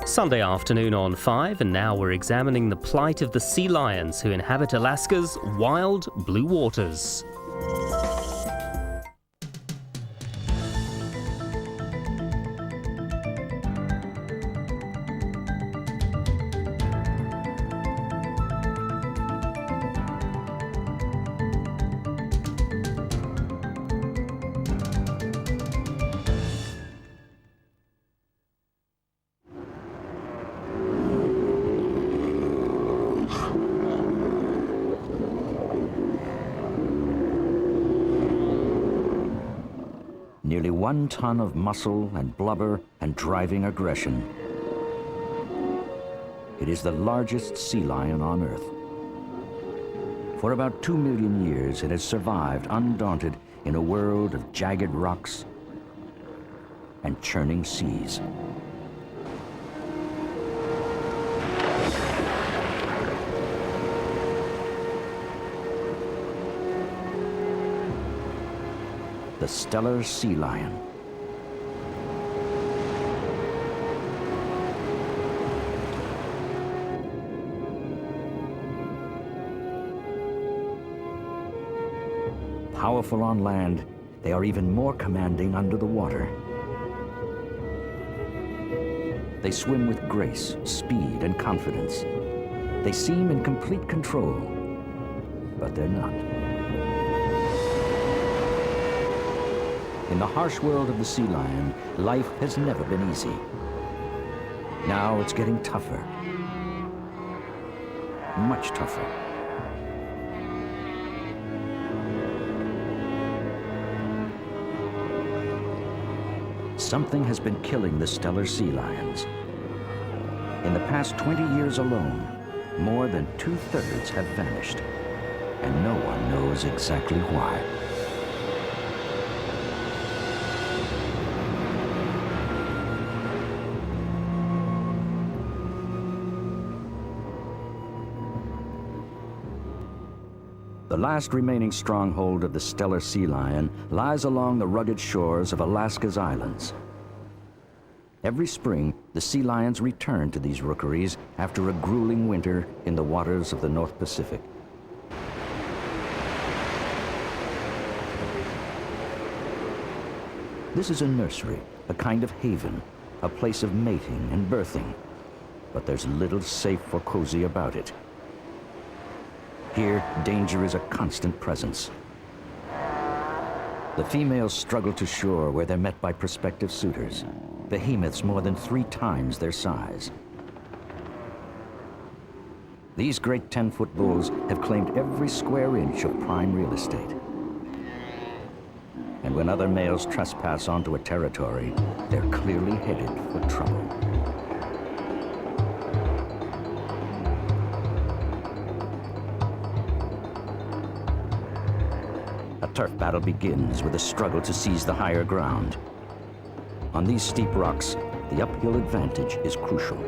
Sunday afternoon on 5, and now we're examining the plight of the sea lions who inhabit Alaska's wild blue waters. Nearly 1 ton of muscle and blubber and driving aggression. It is the largest sea lion on Earth. For about 2 million years, it has survived undaunted in a world of jagged rocks and churning seas. The Steller sea lion. Powerful on land, they are even more commanding under the water. They swim with grace, speed, and confidence. They seem in complete control, but they're not. In the harsh world of the sea lion, life has never been easy. Now it's getting tougher. Much tougher. Something has been killing the Steller sea lions. In the past 20 years alone, more than 2/3 have vanished, and no one knows exactly why. The last remaining stronghold of the Steller sea lion lies along the rugged shores of Alaska's islands. Every spring, the sea lions return to these rookeries after a grueling winter in the waters of the North Pacific. This is a nursery, a kind of haven, a place of mating and birthing. But there's little safe or cozy about it. Here, danger is a constant presence. The females struggle to shore where they're met by prospective suitors, behemoths more than 3 times their size. These great 10-foot bulls have claimed every square inch of prime real estate. And when other males trespass onto a territory, they're clearly headed for trouble. A turf battle begins with a struggle to seize the higher ground. On these steep rocks, the uphill advantage is crucial.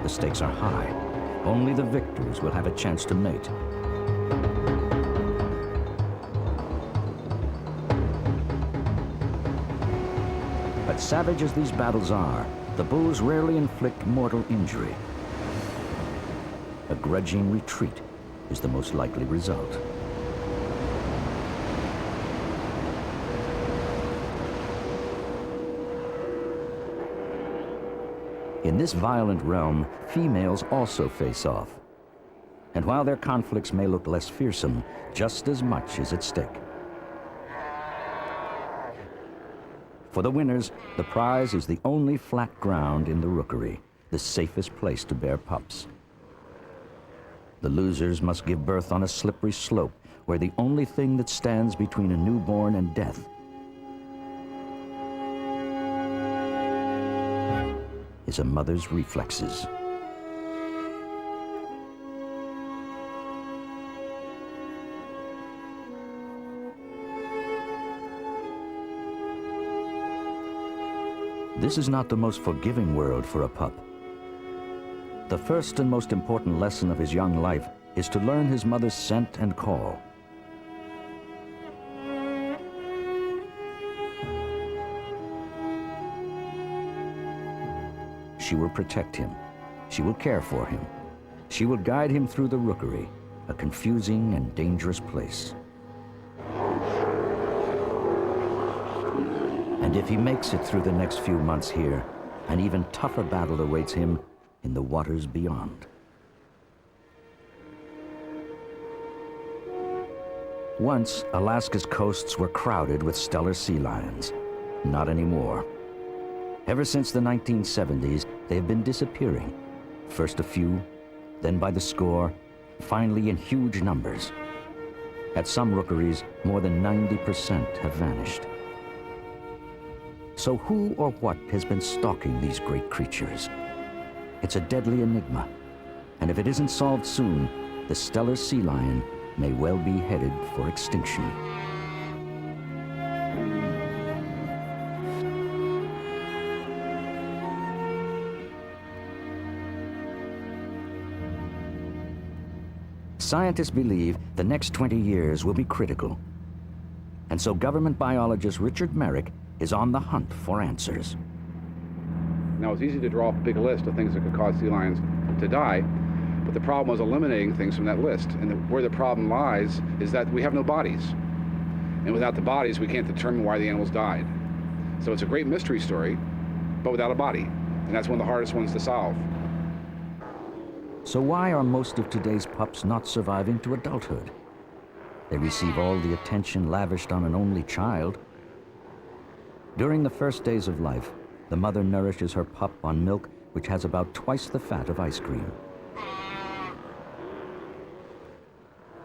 The stakes are high. Only the victors will have a chance to mate. But savage as these battles are, the bulls rarely inflict mortal injury. A grudging retreat is the most likely result. In this violent realm, females also face off. And while their conflicts may look less fearsome, just as much is at stake. For the winners, the prize is the only flat ground in the rookery, the safest place to bear pups. The losers must give birth on a slippery slope where the only thing that stands between a newborn and death is a mother's reflexes. This is not the most forgiving world for a pup. The first and most important lesson of his young life is to learn his mother's scent and call. She will protect him. She will care for him. She will guide him through the rookery, a confusing and dangerous place. And if he makes it through the next few months here, an even tougher battle awaits him in the waters beyond. Once, Alaska's coasts were crowded with Steller sea lions. Not anymore. Ever since the 1970s, they have been disappearing. First a few, then by the score, finally in huge numbers. At some rookeries, more than 90% have vanished. So who or what has been stalking these great creatures? It's a deadly enigma, and if it isn't solved soon, the Steller sea lion may well be headed for extinction. Scientists believe the next 20 years will be critical. And so government biologist Richard Merrick is on the hunt for answers. Now, it's easy to draw up a big list of things that could cause sea lions to die, but the problem was eliminating things from that list. And where the problem lies is that we have no bodies. And without the bodies, we can't determine why the animals died. So it's a great mystery story, but without a body. And that's one of the hardest ones to solve. So why are most of today's pups not surviving to adulthood? They receive all the attention lavished on an only child. During the first days of life, the mother nourishes her pup on milk which has about twice the fat of ice cream.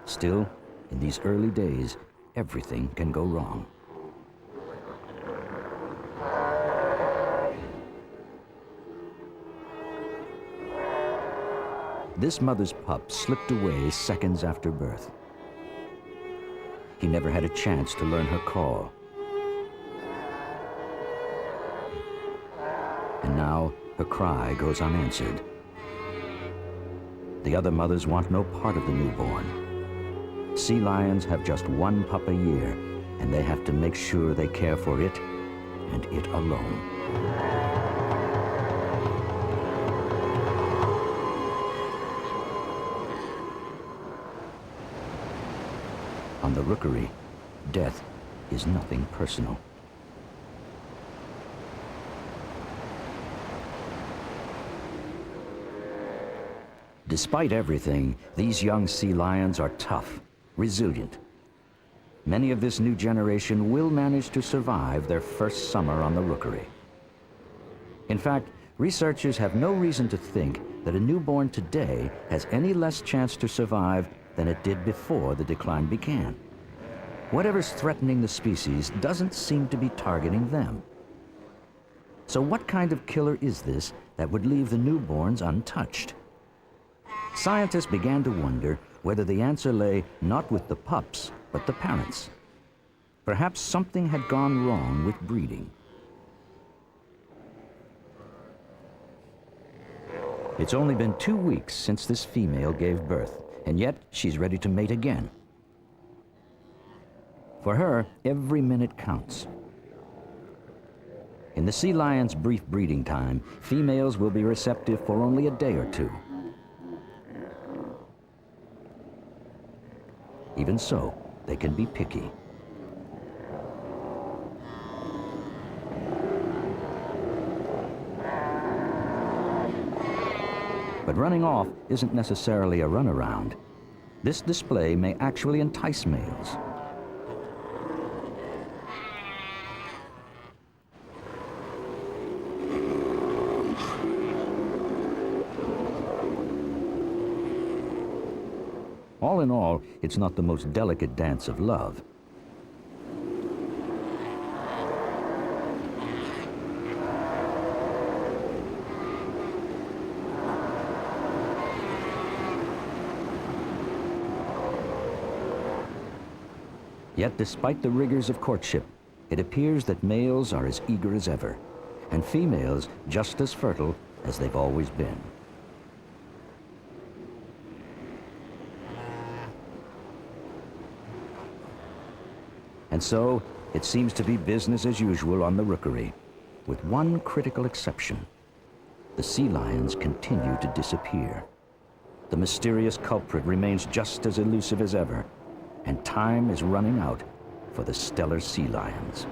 Still, in these early days, everything can go wrong. This mother's pup slipped away seconds after birth. He never had a chance to learn her call. And now her cry goes unanswered. The other mothers want no part of the newborn. Sea lions have just one pup a year, and they have to make sure they care for it, and it alone. On the rookery, death is nothing personal. Despite everything, these young sea lions are tough, resilient. Many of this new generation will manage to survive their first summer on the rookery. In fact, researchers have no reason to think that a newborn today has any less chance to survive than it did before the decline began. Whatever's threatening the species doesn't seem to be targeting them. So what kind of killer is this that would leave the newborns untouched? Scientists began to wonder whether the answer lay not with the pups, but the parents. Perhaps something had gone wrong with breeding. It's only been 2 weeks since this female gave birth, and yet she's ready to mate again. For her, every minute counts. In the sea lion's brief breeding time, females will be receptive for only a day or two. Even so, they can be picky. But running off isn't necessarily a runaround. This display may actually entice males. All in all, it's not the most delicate dance of love. Yet despite the rigors of courtship, it appears that males are as eager as ever. and females just as fertile as they've always been. And so, it seems to be business as usual on the rookery, with one critical exception. The sea lions continue to disappear. The mysterious culprit remains just as elusive as ever, and time is running out for the stellar sea lions.